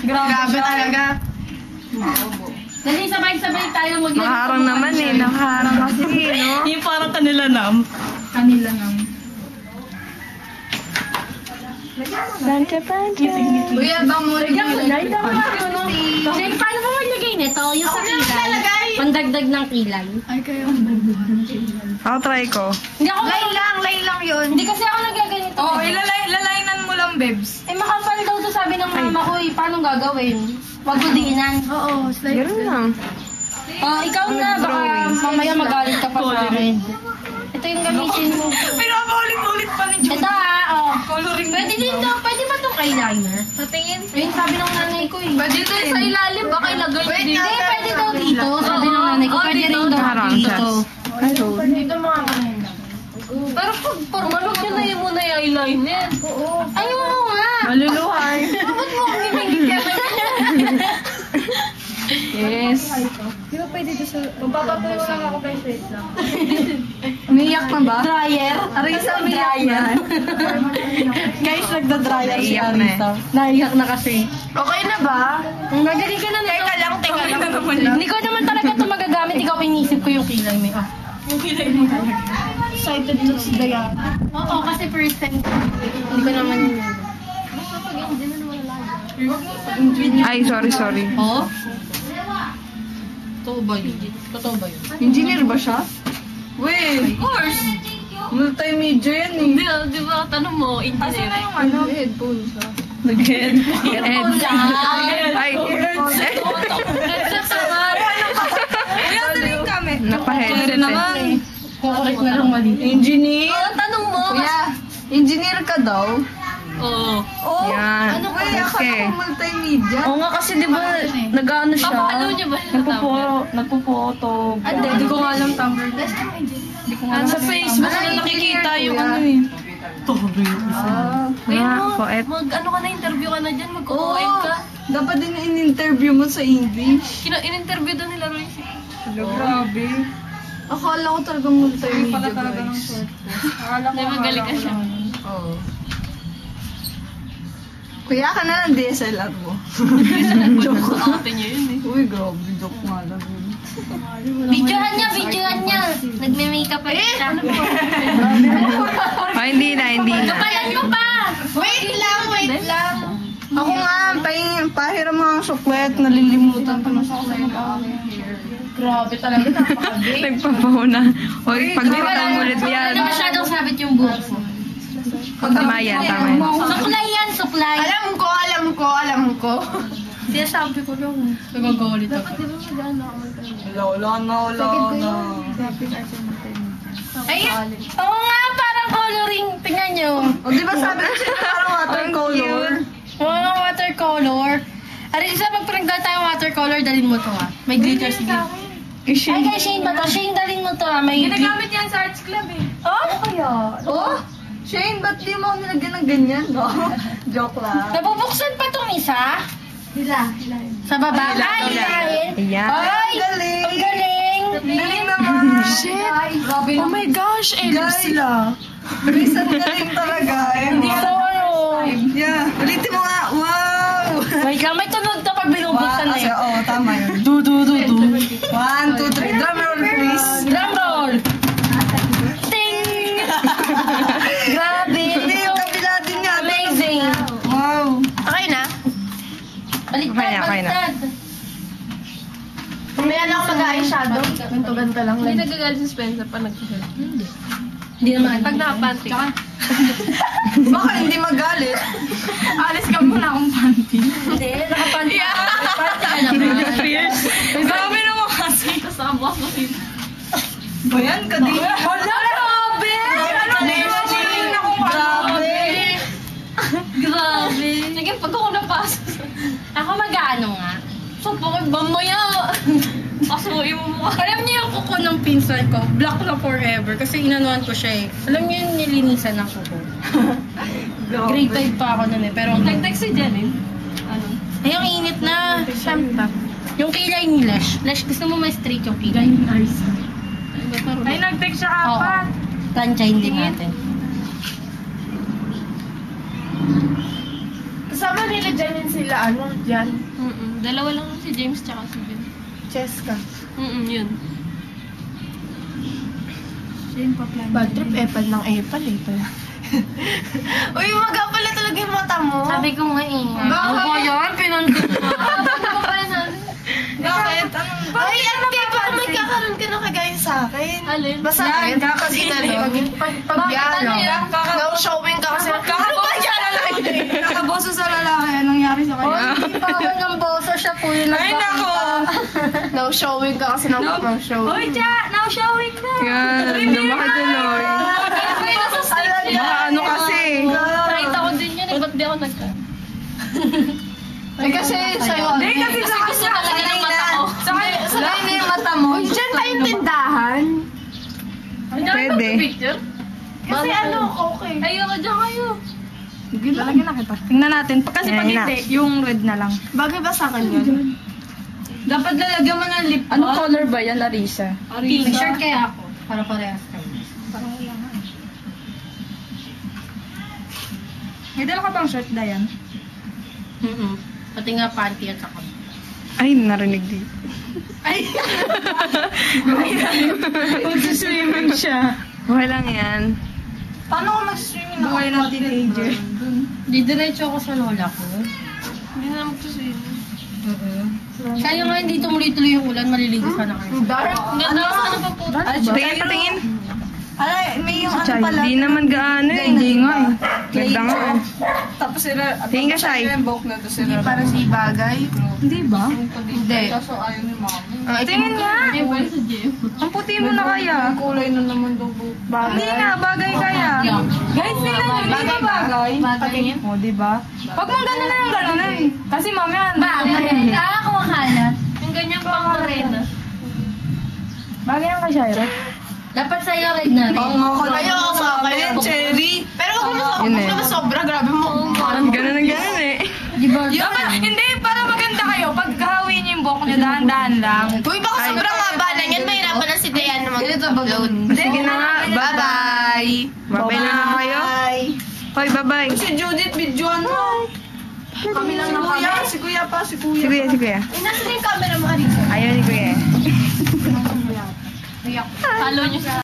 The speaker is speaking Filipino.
Grabe talaga. Dali, sabay-sabay tayo mag- Nakaharang naman eh. Nakaharang kasi no? Yung parang kanila nam. Kanila nam. Pancha. Kuya, bang mo rin Jake, paano mo maglagay nito? Yung sa kilay? Pandagdag ng kilay. Ay, kayo. I'll try ko. Hindi ako Line lang yun. Hindi kasi ako nagaganito. Oo, ilalainan mo lang, babes. Eh, makapal daw to sabi ng mama ko eh. Paano gagawin? Wag mo diinan. Oo, slide. Ganun lang. Ikaw na, baka mamaya magalit ka pa sa akin. Ito yung gamitin mo. Pinapaulit-ulit pa ni Judy. Ito Coloring. Pwede din to. Pwede ba itong eyeliner? Sa tingin? Ayun, sabi ng nanay ko eh. Pwede ito sa ilalim, baka ilagay din. Hindi, pwede daw dito. Sabi ng nanay ko. Pwede rin daw Harang dito siya. to. Dito mga kanina. Pero pag formalog yun na yun muna yung eyeliner. Oo. Ayaw mo nga. Maluluhay. Bakit mo ang ginigit ka? Yes. Di ba pwede ito sa... Magpapatuyo lang ako kay straight lang. Umiyak na ba? Dryer. Arisa, umiyak na. Guys, nagda-dryer si Naiyak na Arisa. Naiyak na kasi. Okay na ba? Magaling ka na nito. Teka lang. Hindi ko naman talaga ito magagamit. Ikaw inisip ko yung kilay mo. Yung kilay mo talaga. Excited to si Diana. Oo, kasi first time. Hindi ko naman yun. Ay, sorry. Oo? Totoo ba yun? Totoo ba yun? Engineer ba siya? Wait. Of course. Multimedia yan eh. Hindi, di ba? Tanong mo, engineer. Asa na yung ano? Headphones ha? Nag-headphones. Ay, Headset naman. Kuya, tuloy kami. napa-headset eh. Kukorek na lang mali. Engineer? Tanong mo. Kuya, engineer ka daw? Oo. Oh, yan. Ano Okay. multimedia? Oo nga kasi di ba nag-ano siya? Papakalo niyo ba siya sa Nagpo-photo. Hindi ko nga alam Tumblr. Sa Facebook na nakikita yung ano eh. Poet. Mag-ano ka na, interview ka na dyan, mag-OM ka. Dapat din in-interview mo sa English. In-interview doon nila Royce. Grabe. Akala ko talagang multimedia. Pala talaga ng short ko. Hindi, magaling ka siya. Oo. Kuya ka na lang DSLR mo. Joke ko. Ate niya yun eh. Uy, grabe. Joke nga lang yun. Videohan niya. Nagme-makeup pa siya. Hindi na. Kapalan mo pa! Wait lang. Ako nga, pahiram mga suklet, nalilimutan pa ng suklet. Grabe talaga, napakabig. Nagpapahuna. Hoy, pagpapang ulit Ano yan. masyadong sabit yung buhok mo? Tama yan. Suklay yan, suklay. Alam ko. Sinasabi ko lang. Nagagalit ako. Wala na. Ayun! Oo nga, parang coloring. Tingnan nyo. O, di ba sabi ko siya parang watercolor? Oo, watercolor. Arisa, pag pinagdala tayong watercolor, dalhin mo to ha. May glitter sige. Ay, kay Shane ba to? Shane, dalhin mo to ha. May Ginagamit yan sa arts club eh. Oh? Shane, ba't di mo ako nilagyan ng ganyan? No? Joke lang. Nabubuksan pa tong isa? Sa baba? Ay, hilahin. Ayan. Ay, Galing. ang galing. Galing naman. Shit! Oh my gosh, Guys. sila. Chris, ang galing talaga. Hindi ko ano. Yeah. Ulitin mo nga. Wow! Wait lang, may tunog to pag binubuksan na yun. Oo, tama yun. Du. 1, 2, 3. Drum roll, please. Drum roll. Ting! Grabe. Hindi, yung kabila din nga. Amazing. Wow. Okay na? Baliktad, Okay na. baliktad. Mamaya na ako mag-eyeshadow. Ganto-ganto lang. Hindi nagagalit si Spencer pa nag-shirt. Hindi naman. Pag nakapanty ka. Baka hindi magalit. Alis ka muna akong panty. Hindi, nakapanty. Panty ka naman. Sabi naman kasi. Kasama ko dito. Bayan ka din. Wala, grabe! Ano na yung chilling na kung Grabe. Grabe. Sige, pag ako napasok. Ako mag-ano nga. So, bakit mamaya? Pasuhin mo mukha. Alam niyo yung kuko ng pinsan ko, black na forever. Kasi inanuan ko siya eh. Alam niyo yung nilinisan ng kuko. Grade 5 pa ako nun eh. Pero Nag-text si Jen eh. Ano? ay, ang init na. Siyempre. Yung kilay ni Lash. Lash, gusto mo ma-straight yung kilay? Ay, nag-text siya Oo. apat. Planchain din natin. Kasama nila dyan yung sila, dyan. Dalawa lang si James tsaka si Ben. Cheska. Yun. Bad trip, epal ng epal eh pala. Uy, maga pala talaga yung mata mo. Sabi ko nga eh. Ano ba yan? Pinandun mo. Bakit? Ay, ate, baka may kakaroon ka na kagaya sa akin. Alin? Basta yan, pag inano. Pag Ano yan? no showing ka kasi. Kakaboso sa lalaki. Kakaboso sa lalaki. Anong nangyari sa kanya? Hindi pa ako ng boso, siya po yung Ay, nako! No showing ka kasi ng show. Uy, Cha! Now showing na! Yan, lumaki tuloy. Baka ano kasi. Nakita ko din yun eh. Ba't di ako nagka? Ay, kasi sa'yo. Hindi, kasi Kasi gusto talaga ng mata ko. sa kanya yung mata mo. Diyan tayong tindahan. Pwede. Picture? Kasi ano, okay. Ayoko dyan kayo. Lalagyan na kita. Tingnan natin. Kasi pag hindi, yung red na lang. Bagay ba sa akin yun? Dapat lalagyan mo ng lip. Anong color ba yan, Larissa? May shirt kaya ako. Para parehas kami. May dala ka bang shirt, Dayan? Pati nga panty at saka. Ay, narinig dito. Ay! Mag-swimming siya. Okay lang yan. Paano ko mag-swimming na? Buhay ng teenager. Didiretso ako sa lola ko. Hindi na magsusuyin. Kaya nga hindi tumuloy-tuloy yung ulan, maliligo sana kayo. Dark. Ang ganda ko sana pa po. Tingin, patingin. Ay, may yung ano Chay, pala. di naman gaano eh. Hindi nga eh. Ganda nga eh. Tapos sila, Tingin ka, Chay. hindi para si bagay. Hindi ba? Hindi. Kaso ayaw ni mama. Tingin nga. Sa gym. Ang puti mo na kaya. Kulay na naman daw po. Hindi nga, bagay kaya. Guys, nila yun. Di ba bagay? Patingin? O, di ba? Huwag mong gano'n na yung gano'n eh. Kasi mamaya, Bagay. Kumakalat. Yung ganyan pang arena. bagay ang kay Shira. Dapat sa'yo red na rin. Ayaw sa akin, cherry. Pero huwag Yun eh. mo sobra, grabe mo. Gano'n ang gano'n eh. Di ba? Hindi, para maganda kayo. Pag hawin niyo yung buhok niyo, dahan-dahan lang. Uy, baka sobrang haba na yan. Mahirapan na si Diana mag-upload. Sige na nga. Bye-bye. Bye-bye na lang kayo. Bye. Hoy, bye-bye. Si Judith, videoan mo. Kami lang na kami. Si Kuya pa, si Kuya. Si Kuya, si Kuya. Ay, nasa na yung camera mo, Arisa? Ayaw ni Kuya. Follow nyo sa